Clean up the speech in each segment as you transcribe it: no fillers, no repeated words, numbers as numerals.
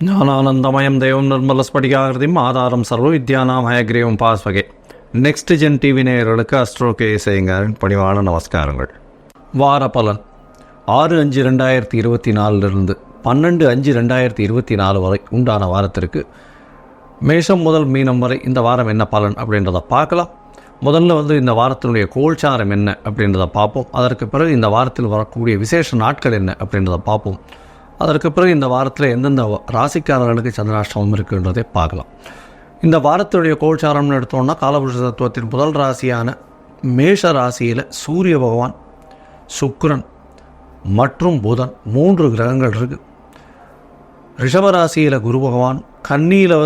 ஞானானந்தமயம் தெய்வம் நிர்மலஸ்படிகாகிருதிம் ஆதாரம் சர்வ வித்யானாம் ஹயக்ரீவம் பாஸ்வகே. நெக்ஸ்ட் ஜென் டிவி நேயர்களுக்கு அஸ்ட்ரோ கேஎஸ்ஐங்கரின் பணிவான நமஸ்காரங்கள். வார பலன் 6/5/2024 12/5/2024 வரை உண்டான வாரத்திற்கு மேஷம் முதல் மீனம் வரை இந்த வாரம் என்ன பலன் அப்படின்றத பார்க்கலாம். முதல்ல இந்த வாரத்தினுடைய கோல்சாரம் என்ன அப்படின்றத பார்ப்போம். அதற்கு பிறகு இந்த வாரத்தில் வரக்கூடிய விசேஷ நாட்கள் என்ன அப்படின்றத பார்ப்போம். அதற்கு பிறகு இந்த வாரத்தில் எந்தெந்த ராசிக்காரர்களுக்கு சந்திராஷ்டமம் இருக்குன்றதை பார்க்கலாம். இந்த வாரத்துடைய கோல்சாரம்னு எடுத்தோம்னா காலபுருஷ தத்துவத்தின் முதல் ராசியான மேஷ ராசியில் சூரிய பகவான், சுக்கிரன் மற்றும் புதன் 3 கிரகங்கள் இருக்குது. ரிஷபராசியில் குரு பகவான், கன்னியில்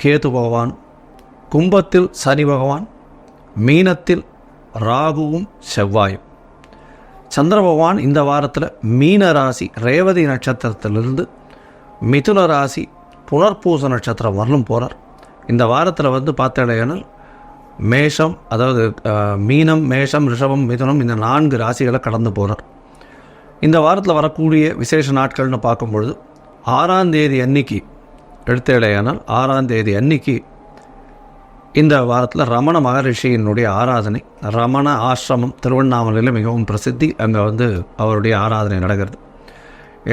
கேது பகவான், கும்பத்தில் சனி பகவான், மீனத்தில் ராகுவும் செவ்வாயும். சந்திர பகவான் இந்த வாரத்தில் மீன ராசி ரேவதி நட்சத்திரத்திலிருந்து மிதுன ராசி புனர்பூச நட்சத்திரம் வரலும் போகிறார். இந்த வாரத்தில் பார்த்தீங்கன்னா மேஷம், அதாவது மீனம், மேஷம், ரிஷபம், மிதுனம் இந்த 4 ராசிகளை கடந்து போகிறார். இந்த வாரத்தில் வரக்கூடிய விசேஷ நாட்கள்னு பார்க்கும்பொழுது 6ஆம் தேதி அன்னைக்கு எடுத்தேடையானால் 6ஆம் தேதி அன்னைக்கு இந்த வாரத்தில் ரமண மகரிஷியினுடைய ஆராதனை, ரமண ஆசிரமம் திருவண்ணாமலையில் மிகவும் பிரசித்தி. அங்கே அவருடைய ஆராதனை நடக்கிறது.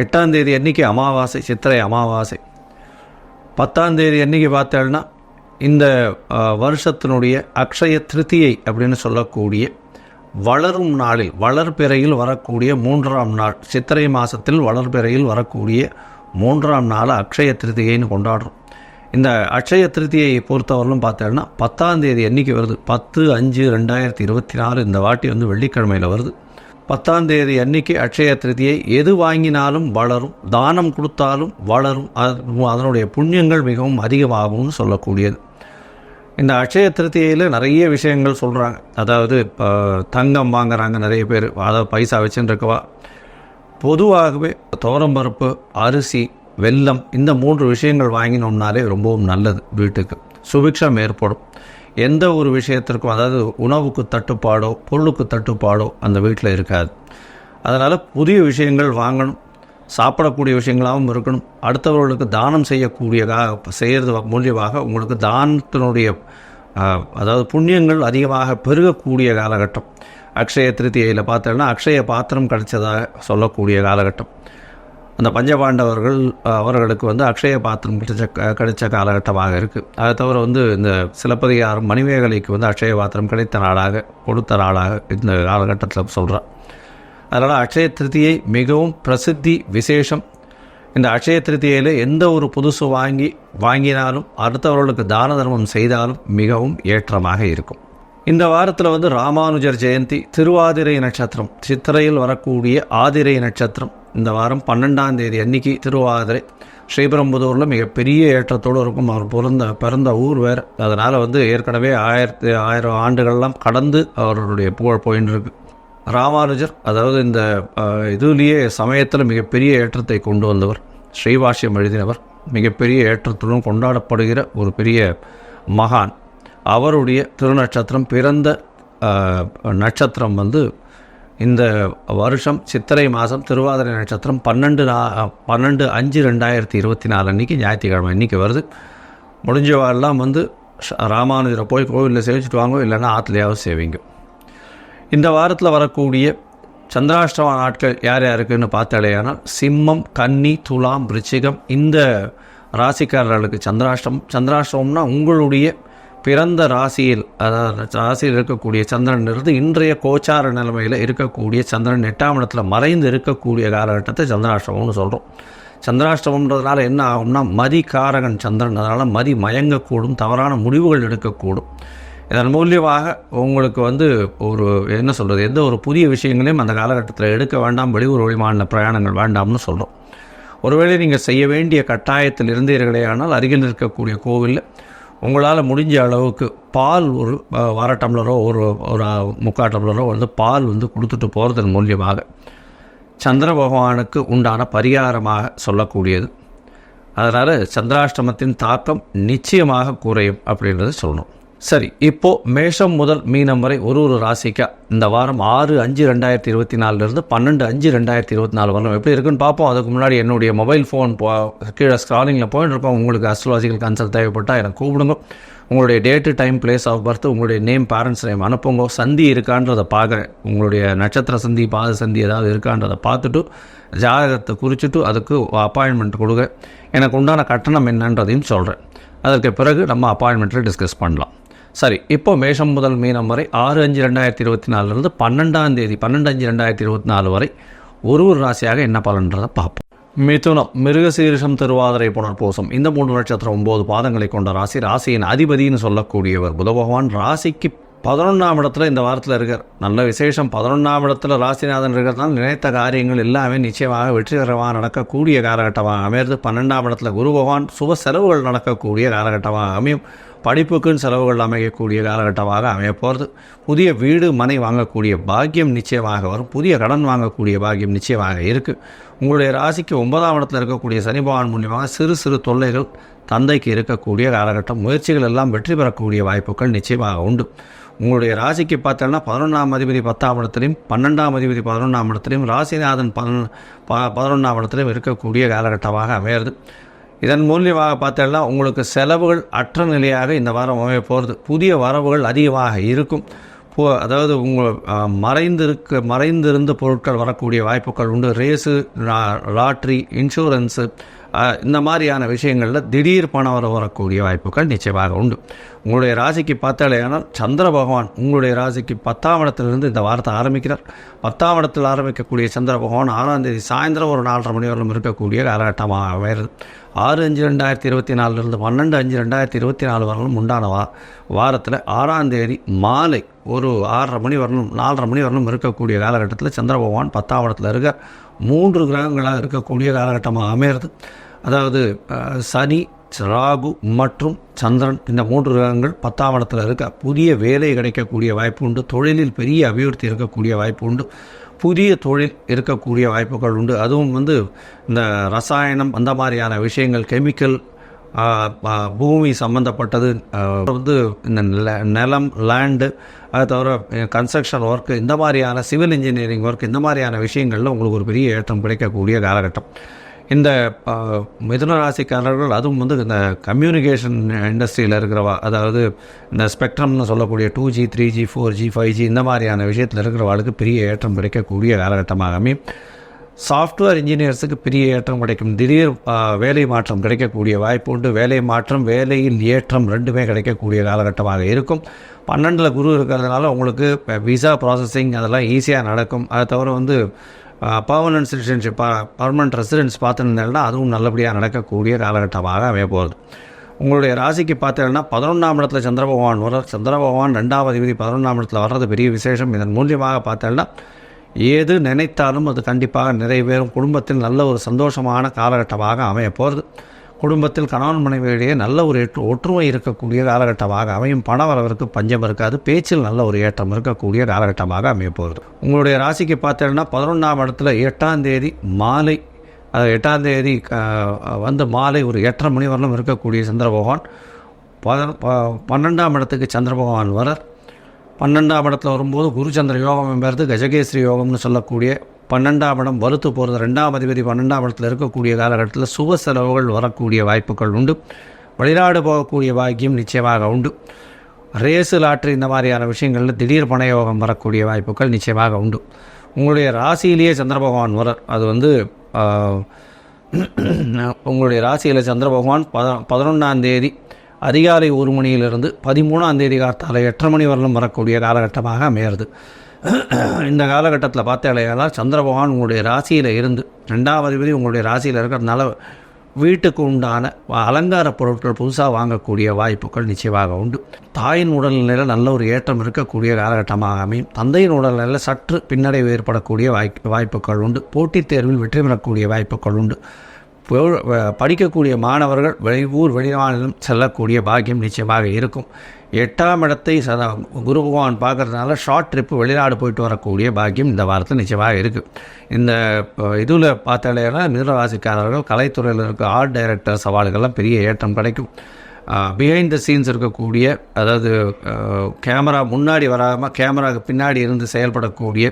8ஆம் தேதி அன்றைக்கி அமாவாசை, சித்திரை அமாவாசை. 10ஆம் தேதி அன்றைக்கி பார்த்தேன்னா இந்த வருஷத்தினுடைய அக்ஷய திருத்தியை அப்படின்னு சொல்லக்கூடிய வளரும் நாளில், வளர்பிறையில் வரக்கூடிய 3ஆம் நாள், சித்திரை மாதத்தில் வளர்பிறையில் வரக்கூடிய 3ஆம் நாள் அக்ஷய திருத்தியைன்னு கொண்டாடுறோம். இந்த அக்ஷய திருத்தியை பொறுத்தவரையிலும் பார்த்தோன்னா 10ஆம் தேதி அன்றைக்கி வருது. 10/5/2024 இந்த வாட்டி வெள்ளிக்கிழமையில் வருது. 10ஆம் தேதி அன்றைக்கி அக்ஷய திருத்தியை. எது வாங்கினாலும் வளரும், தானம் கொடுத்தாலும் வளரும், அதனுடைய புண்ணியங்கள் மிகவும் அதிகமாகும்னு சொல்லக்கூடியது. இந்த அக்ஷய திருத்தியில் நிறைய விஷயங்கள் சொல்கிறாங்க. அதாவது தங்கம் வாங்குறாங்க நிறைய பேர், அதாவது பைசா வச்சுன்னு இருக்கவா. பொதுவாகவே துவரம்பருப்பு, அரிசி, வெல்லம் இந்த 3 விஷயங்கள் வாங்கினோம்னாலே ரொம்பவும் நல்லது. வீட்டுக்கு சுபிக்ஷம் ஏற்படும். எந்த ஒரு விஷயத்திற்கும், அதாவது உணவுக்கு தட்டுப்பாடோ பொருளுக்கு தட்டுப்பாடோ அந்த வீட்டில் இருக்காது. அதனால் புதிய விஷயங்கள் வாங்கணும், சாப்பிடக்கூடிய விஷயங்களாகவும் இருக்கணும். அடுத்தவர்களுக்கு தானம் செய்கிறது மூலியமாக உங்களுக்கு தானத்தினுடைய அதாவது புண்ணியங்கள் அதிகமாக பெருகக்கூடிய காலகட்டம். அக்ஷய திருத்தியில் பார்த்தோன்னா அக்ஷய பாத்திரம் கிடைச்சதாக சொல்லக்கூடிய காலகட்டம். அந்த பஞ்சபாண்டவர்கள் அவர்களுக்கு அக்ஷய பாத்திரம் கிடைச்ச காலகட்டமாக இருக்குது. அதை தவிர இந்த சிலப்பதிகாரம் மணிமேகலைக்கு அக்ஷய பாத்திரம் கிடைத்த நாளாக, கொடுத்த நாளாக இந்த காலகட்டத்தில் சொல்கிறார். அதனால் அக்ஷய திருத்தியை மிகவும் பிரசித்தி விசேஷம். இந்த அக்ஷய திருத்தியில் எந்த ஒரு புதுசு வாங்கினாலும் அடுத்தவர்களுக்கு தான தர்மம் செய்தாலும் மிகவும் ஏற்றமாக இருக்கும். இந்த வாரத்தில் ராமானுஜர் ஜெயந்தி, திருவாதிரை நட்சத்திரம், சித்திரையில் வரக்கூடிய ஆதிரை நட்சத்திரம். இந்த வாரம் 12ஆம் தேதி அன்னைக்கு திருவாதிரை. ஸ்ரீபெரும்புதூரில் மிகப்பெரிய ஏற்றத்தோடு இருக்கும். அவர் பிறந்த ஊர் வேறு. அதனால் ஏற்கனவே 1000 ஆண்டுகள்லாம் கடந்து அவருடைய புகழ் போயின்னு இருக்கு. ராமானுஜர் அதாவது இந்த இதுலேயே சமயத்தில் மிகப்பெரிய ஏற்றத்தை கொண்டு வந்தவர், ஸ்ரீபாஷ்யம் எழுதினவர், மிகப்பெரிய ஏற்றத்துடன் கொண்டாடப்படுகிற ஒரு பெரிய மகான். அவருடைய திருநட்சத்திரம், பிறந்த நட்சத்திரம் இந்த வருஷம் சித்திரை மாதம் திருவாதிரை நட்சத்திரம் 12/5/2024 அன்றைக்கி ஞாயிற்றுக்கிழமை இன்றைக்கி வருது. முடிஞ்சவாரெல்லாம் ராமானுஜரை போய் கோவிலில் சேவிச்சுட்டு வாங்க, இல்லைன்னா ஆற்றுலையாவது சேவிங்க. இந்த வாரத்தில் வரக்கூடிய சந்திராஷ்டம நாட்கள் யார் யாருக்குன்னு பார்த்தாலேயானால் சிம்மம், கன்னி, துலாம், விருச்சிகம் இந்த ராசிக்காரர்களுக்கு சந்திராஷ்டமம்னா உங்களுடைய பிறந்த ராசியில், அதாவது ராசியில் இருக்கக்கூடிய சந்திரன் இருந்து இன்றைய கோச்சார நிலைமையில் இருக்கக்கூடிய சந்திரன் 8ஆம் இடத்துல மறைந்து இருக்கக்கூடிய காலகட்டத்தை சந்திராஷ்டமம்னு சொல்கிறோம். சந்திராஷ்டமம்ன்றதுனால என்ன ஆகும்னா மதிகாரகன் சந்திரன், அதனால் மதி மயங்கக்கூடும், தவறான முடிவுகள் எடுக்கக்கூடும். இதன் மூலியமாக உங்களுக்கு ஒரு என்ன சொல்கிறது, எந்த ஒரு புதிய விஷயங்களையும் அந்த காலகட்டத்தில் எடுக்க வேண்டாம். வெளியூர் வெளிமாநில பிரயாணங்கள் வேண்டாம்னு சொல்கிறோம். ஒருவேளை நீங்கள் செய்ய வேண்டிய கட்டாயத்தில் இருந்தீர்களே ஆனால் அருகில் இருக்கக்கூடிய கோவிலில் உங்களால் முடிஞ்ச அளவுக்கு பால் ஒரு 1/2 டம்ளரோ ஒரு 3/4 டம்ளரோ பால் கொடுத்துட்டு போகிறதன் மூலியமாக சந்திர பகவானுக்கு உண்டான பரிகாரமாக சொல்லக்கூடியது. அதனால் சந்திராஷ்டமத்தின் தாக்கம் நிச்சயமாக குறையும் அப்படின்றத சொல்லணும். சரி, இப்போது மேஷம் முதல் மீனம் வரை ஒரு ராசிக்கா இந்த வாரம் 6/5/2024 12/5/2024 வரலாம் எப்படி இருக்குன்னு பார்ப்போம். அதுக்கு முன்னாடி என்னுடைய மொபைல் ஃபோன் கீழே ஸ்க்ராலிங்கில் போயிட்டு இருப்போம். உங்களுக்கு அஸ்ட்ராலஜிக்கல் கன்சல்ட் தேவைப்பட்டால் எனக்கு கூப்பிடுங்க. உங்களுடைய date, time, place of birth, உங்களுடைய நேம், பேரண்ட்ஸ் நேம் அனுப்புங்க. சந்தி இருக்கான்றதை பார்க்குறேன். உங்களுடைய நட்சத்திர சந்தி, பாத சந்தி ஏதாவது இருக்கான்றதை பார்த்துட்டு ஜாதகத்தை குறிச்சிட்டு அதுக்கு அப்பாயின்மெண்ட் கொடுங்க. எனக்கு உண்டான கட்டணம் என்னன்றதையும் சொல்கிறேன். அதற்கு பிறகு நம்ம அப்பாயின்மெண்ட்டில் டிஸ்கஸ் பண்ணலாம். சரி, இப்போ மேஷம் முதல் மீனம் வரை 6/5/2024 12/5/2024 வரை ஒரு ராசியாக என்ன பலன்றதை பார்ப்போம். மிதுனம், மிருகசீரிஷம், திருவாதிரை, புனர்பூசம் இந்த 3 நட்சத்திரம் 9 பாதங்களை கொண்ட ராசி. ராசியின் அதிபதினு சொல்லக்கூடியவர் புத பகவான். ராசிக்கு 11ஆம் இடத்துல இந்த வாரத்தில் இருக்கார். நல்ல விசேஷம். 11ஆம் இடத்துல ராசிநாதன் இருக்கிறதுனால நினைத்த காரியங்கள் எல்லாமே நிச்சயமாக வெற்றிகரமாக நடக்கக்கூடிய காலகட்டமாக அமையிறது. 12ஆம் இடத்துல குரு பகவான். சுப செலவுகள் நடக்கக்கூடிய காலகட்டமாக அமையும். படிப்புக்குன்னு செலவுகள் அமையக்கூடிய காலகட்டமாக அமைய போகிறது. புதிய வீடு, மனை வாங்கக்கூடிய பாக்கியம் நிச்சயமாக வரும். புதிய கடன் வாங்கக்கூடிய பாக்கியம் நிச்சயமாக இருக்குது. உங்களுடைய ராசிக்கு 9ஆம் இடத்துல இருக்கக்கூடிய சனி பகவான் மூலியமாக சிறு சிறு தொல்லைகள் தந்தைக்கு இருக்கக்கூடிய காலகட்டம். முயற்சிகள் எல்லாம் வெற்றி பெறக்கூடிய வாய்ப்புகள் நிச்சயமாக உண்டு. உங்களுடைய ராசிக்கு பார்த்தோன்னா 11ஆம் அதிபதி 10ஆம் இடத்துலையும் 12ஆம் அதிபதி 11ஆம் இடத்துலையும் ராசிநாதன் 11ஆம் இடத்துலையும் இருக்கக்கூடிய காலகட்டமாக அமையிறது. இதன் மூலியமாக பார்த்தோம்னா உங்களுக்கு செலவுகள் அற்ற நிலையாக இந்த வாரம் அமைய போகிறது. புதிய வரவுகள் அதிகமாக இருக்கும். அதாவது உங்கள் மறைந்திருந்த பொருட்கள் வரக்கூடிய வாய்ப்புகள் உண்டு. ரேஸு, லாட்ரி, இன்சூரன்ஸு இந்த மாதிரியான விஷயங்களில் திடீர் பணம் வரக்கூடிய வாய்ப்புகள் நிச்சயமாக உண்டு. உங்களுடைய ராசிக்கு பார்த்தாலேயானால் சந்திர பகவான் உங்களுடைய ராசிக்கு 10ஆம் இடத்திலிருந்து இந்த வாரத்தை ஆரம்பிக்கிறார். 10ஆம் இடத்தில் ஆரம்பிக்கக்கூடிய சந்திர பகவான் 6ஆம் தேதி சாயந்தரம் ஒரு 4:30 மணி வரலும் இருக்கக்கூடிய காலகட்டமாக அமைகிறது. 6/5/2024 12/5/2024 வரலும் உண்டான வாரத்தில் 6ஆம் தேதி மாலை ஒரு 6:30 மணி வரலும் 4:30 மணி வரலும் இருக்கக்கூடிய காலகட்டத்தில் சந்திர பகவான் 10ஆம் இடத்துல இருக்க 3 கிரகங்களாக இருக்கக்கூடிய காலகட்டமாக அமையிறது. அதாவது சனி, ராகு மற்றும் சந்திரன் இந்த 3 கிரகங்கள் 10ஆம் இடத்துல இருக்க புதிய வேலை கிடைக்கக்கூடிய வாய்ப்பு உண்டு. தொழிலில் பெரிய அபிவிருத்தி இருக்கக்கூடிய வாய்ப்பு உண்டு. புதிய தொழில் இருக்கக்கூடிய வாய்ப்புகள் உண்டு. அதுவும் இந்த ரசாயனம் அந்த மாதிரியான விஷயங்கள், கெமிக்கல், பூமி சம்மந்தப்பட்டது, இந்த நிலம், லேண்டு, அது தவிர கன்ஸ்ட்ரக்ஷன் ஒர்க்கு, இந்த மாதிரியான சிவில் இன்ஜினியரிங் ஒர்க், இந்த மாதிரியான விஷயங்களில் உங்களுக்கு ஒரு பெரிய ஏற்றம் கிடைக்கக்கூடிய காலகட்டம். இந்த மிதுன ராசிக்காரர்கள் அதுவும் இந்த கம்யூனிகேஷன் இண்டஸ்ட்ரியில் இருக்கிறவா, அதாவது இந்த ஸ்பெக்ட்ரம்னு சொல்லக்கூடிய 2G, 3G, 4G, 5G இந்த மாதிரியான விஷயத்தில் இருக்கிறவாளுக்கு பெரிய ஏற்றம் கிடைக்கக்கூடிய காலகட்டமாக அமையும். சாஃப்ட்வேர் இன்ஜினியர்ஸுக்கு பெரிய ஏற்றம் கிடைக்கும். திடீர் வேலை மாற்றம் கிடைக்கக்கூடிய வாய்ப்பு உண்டு. வேலை மாற்றம், வேலையில் ஏற்றம் ரெண்டுமே கிடைக்கக்கூடிய காலகட்டமாக இருக்கும். 12ல் குரு இருக்கிறதுனால உங்களுக்கு விசா ப்ராசஸிங் அதெல்லாம் ஈஸியாக நடக்கும். அதை தவிர பர்மனன்ட் சிட்டிசன்ஷிப், பர்மனன்ட் ரெசிடென்ஸ் பார்த்துருந்தேன்னா அதுவும் நல்லபடியாக நடக்கக்கூடிய காலகட்டமாக அமைய போகிறது. உங்களுடைய ராசிக்கு பார்த்தீங்கன்னா 11ஆம் இடத்துல சந்திர பகவான் வர்றார். சந்திர பகவான் 2ஆம் அதிபதி 11ஆம் இடத்துல வர்றது பெரிய விசேஷம். இதன் மூலியமாக பார்த்தீங்கன்னா ஏது நினைத்தாலும் அது கண்டிப்பாக நிறைவேறும். குடும்பத்தில் நல்ல ஒரு சந்தோஷமான காலகட்டமாக அமைய போகிறது. குடும்பத்தில் கணவன் மனைவியிடையே நல்ல ஒரு ஒற்றுமை இருக்கக்கூடிய காலகட்டமாக அமையும். பண வரவிற்கு பஞ்சம் இருக்காது. பேச்சில் நல்ல ஒரு ஏற்றம் இருக்கக்கூடிய காலகட்டமாக அமைய போகிறது. உங்களுடைய ராசிக்கு பார்த்தீங்கன்னா 11ஆம் இடத்துல 8ஆம் தேதி மாலை, 8ஆம் தேதி மாலை ஒரு 8:30 மணி வரலும் இருக்கக்கூடிய சந்திர பகவான் 12ஆம் இடத்துக்கு சந்திர பகவான் வரார். 12ஆம் இடத்துல வரும்போது குரு சந்திர யோகம் என்பது கஜகேஸ்வரி யோகம்னு சொல்லக்கூடிய 12ஆம் இடம் வலுத்து போகிறது. 2ஆம் அதிபதி 12ஆம் இடத்துல இருக்கக்கூடிய காலகட்டத்தில் சுப செலவுகள் வரக்கூடிய வாய்ப்புகள் உண்டு. வெளிநாடு போகக்கூடிய பாக்கியம் நிச்சயமாக உண்டு. ரேஸு, லாட்ரி இந்த மாதிரியான விஷயங்களில் திடீர் பண யோகம் வரக்கூடிய வாய்ப்புகள் நிச்சயமாக உண்டு. உங்களுடைய ராசியிலேயே சந்திர பகவான் வரார். அது உங்களுடைய ராசியில் சந்திர பகவான் 11ஆம் தேதி அதிகாலை 1 மணியிலிருந்து 13ஆம் தேதி காத்தால 8:30 மணி வரலும் வரக்கூடிய காலகட்டமாக அமையிறது. இந்த காலகட்டத்தில் பார்த்தாலேயால் சந்திர பகவான் உங்களுடைய ராசியில் இருந்து 2ஆம் அதிபதி உங்களுடைய ராசியில் இருக்கிறதுனால வீட்டுக்கு உண்டான அலங்கார பொருட்கள் புதுசாக வாங்கக்கூடிய வாய்ப்புகள் நிச்சயமாக உண்டு. தாயின் உடல்நிலையில் நல்ல ஒரு ஏற்றம் இருக்கக்கூடிய காலகட்டமாக அமையும். தந்தையின் உடல்நிலையில் சற்று பின்னடைவு ஏற்படக்கூடிய வாய்ப்புகள் உண்டு. போட்டித் தேர்வில் வெற்றி பெறக்கூடிய வாய்ப்புகள் உண்டு. படிக்கக்கூடிய மாணவர்கள் வெளிமாநிலம் செல்லக்கூடிய பாக்கியம் நிச்சயமாக இருக்கும். 8ஆம் இடத்தை குரு பகவான் பார்க்கறதுனால ஷார்ட் ட்ரிப்பு வெளிநாடு போயிட்டு வரக்கூடிய பாக்கியம் இந்த வாரத்தில் நிச்சயமாக இருக்குது. இந்த இதில் பார்த்தாலேனா மிதுன ராசிக்காரர்கள் கலைத்துறையில் இருக்க ஆர்ட் டைரக்டர் சவால்கள்லாம் பெரிய ஏற்றம் கிடைக்கும். பிஹைண்ட் த சீன்ஸ் இருக்கக்கூடிய, அதாவது கேமரா முன்னாடி வராமல் கேமராவுக்கு பின்னாடி இருந்து செயல்படக்கூடிய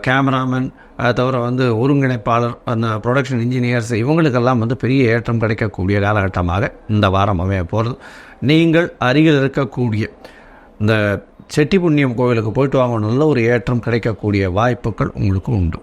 கேமராமேன், அதை தவிர ஒருங்கிணைப்பாளர், அந்த ப்ரொடக்ஷன் இன்ஜினியர்ஸ், இவங்களுக்கெல்லாம் பெரிய ஏற்றம் கிடைக்கக்கூடிய காலகட்டமாக இந்த வாரம் அமைய போகிறது. நீங்கள் அருகில் இருக்கக்கூடிய இந்த செட்டி புண்ணியம் கோவிலுக்கு போயிட்டு வாங்க, நல்ல ஒரு ஏற்றம் கிடைக்கக்கூடிய வாய்ப்புகள் உங்களுக்கு உண்டு.